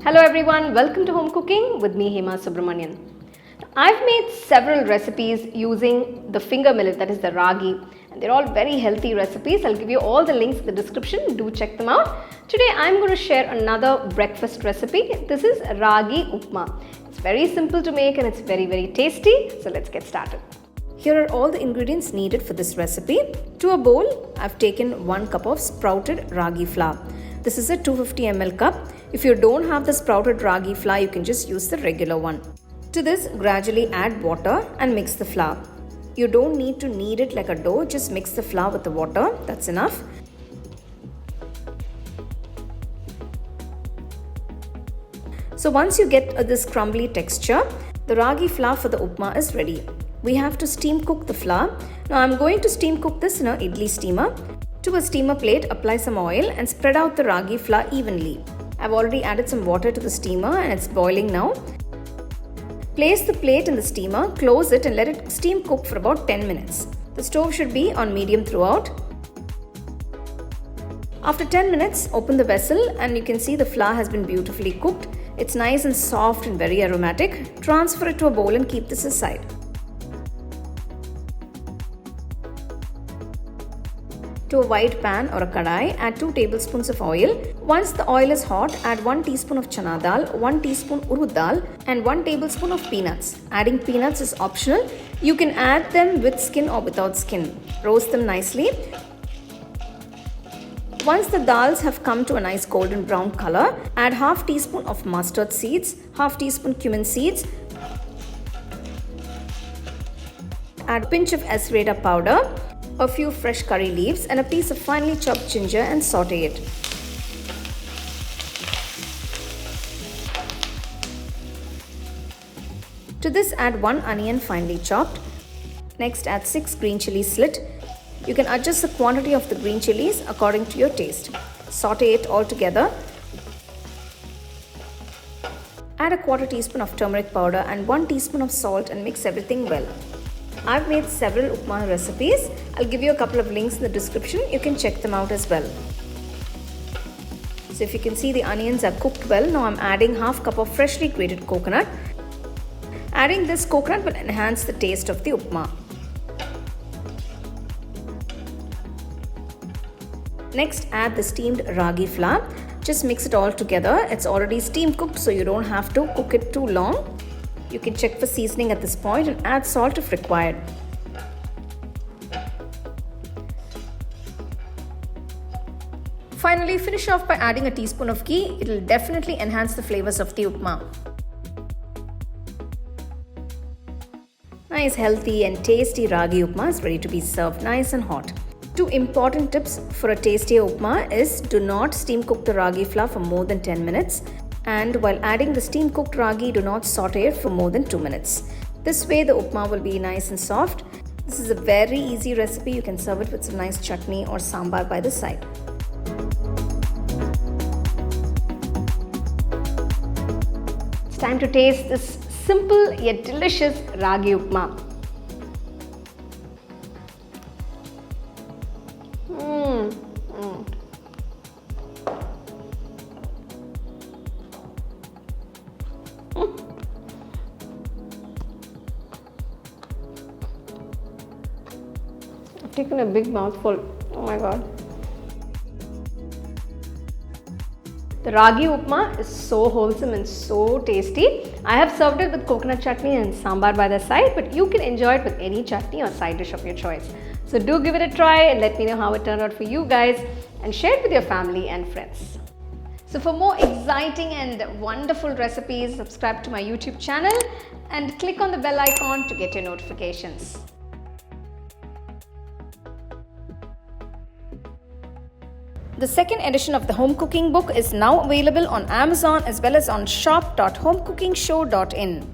Hello everyone, welcome to Home Cooking with me Hema Subramanian. I've made several recipes using the finger millet, that is the ragi, and they're all very healthy recipes. I'll give you all the links in the description, do check them out. Today I'm going to share another breakfast recipe. This is Ragi Upma. It's very simple to make and it's very tasty, so let's get started. Here are all the ingredients needed for this recipe. To a bowl, I've taken 1 cup of sprouted ragi flour. This is a 250 ml cup. If you don't have the sprouted ragi flour, you can just use the regular one. To this, gradually add water and mix the flour. You don't need to knead it like a dough, just mix the flour with the water, that's enough. So once you get this crumbly texture, the ragi flour for the upma is ready. We have to steam cook the flour. Now I'm going to steam cook this in an idli steamer. To a steamer plate, apply some oil and spread out the ragi flour evenly. I've already added some water to the steamer and it's boiling now. Place the plate in the steamer, close it and let it steam cook for about 10 minutes. The stove should be on medium throughout. After 10 minutes, open the vessel and you can see the flour has been beautifully cooked. It's nice and soft and very aromatic. Transfer it to a bowl and keep this aside. To a wide pan or a kadai, add 2 tablespoons of oil. Once the oil is hot, add 1 teaspoon of chana dal, 1 teaspoon urud dal and 1 tablespoon of peanuts. Adding peanuts is optional. You can add them with skin or without skin. Roast them nicely. Once the dals have come to a nice golden brown color, add half teaspoon of mustard seeds, half teaspoon cumin seeds. Add a pinch of asafoetida powder, a few fresh curry leaves and a piece of finely chopped ginger and saute it. To this add 1 onion finely chopped. Next add 6 green chilies slit. You can adjust the quantity of the green chilies according to your taste. Saute it all together. Add a quarter teaspoon of turmeric powder and 1 teaspoon of salt and mix everything well. I've made several upma recipes. I'll give you a couple of links in the description. You can check them out as well. So if you can see, the onions are cooked well. Now I'm adding half cup of freshly grated coconut. Adding this coconut will enhance the taste of the upma. Next, add the steamed ragi flour. Just mix it all together. It's already steam cooked, so you don't have to cook it too long. You can check for seasoning at this point and add salt if required. Finally, finish off by adding a teaspoon of ghee. It will definitely enhance the flavors of the upma. Nice, healthy and tasty ragi upma is ready to be served nice and hot. 2 important tips for a tasty upma is do not steam cook the ragi flour for more than 10 minutes. And while adding the steam cooked ragi, do not saute it for more than 2 minutes. This way the upma will be nice and soft. This is a very easy recipe. You can serve it with some nice chutney or sambar by the side. It's time to taste this simple yet delicious ragi upma. I've taken a big mouthful. Oh my god. The ragi upma is so wholesome and so tasty. I have served it with coconut chutney and sambar by the side, but you can enjoy it with any chutney or side dish of your choice. So do give it a try and let me know how it turned out for you guys and share it with your family and friends. So for more exciting and wonderful recipes, subscribe to my YouTube channel and click on the bell icon to get your notifications. The second edition of the home cooking book is now available on Amazon as well as on shop.homecookingshow.in.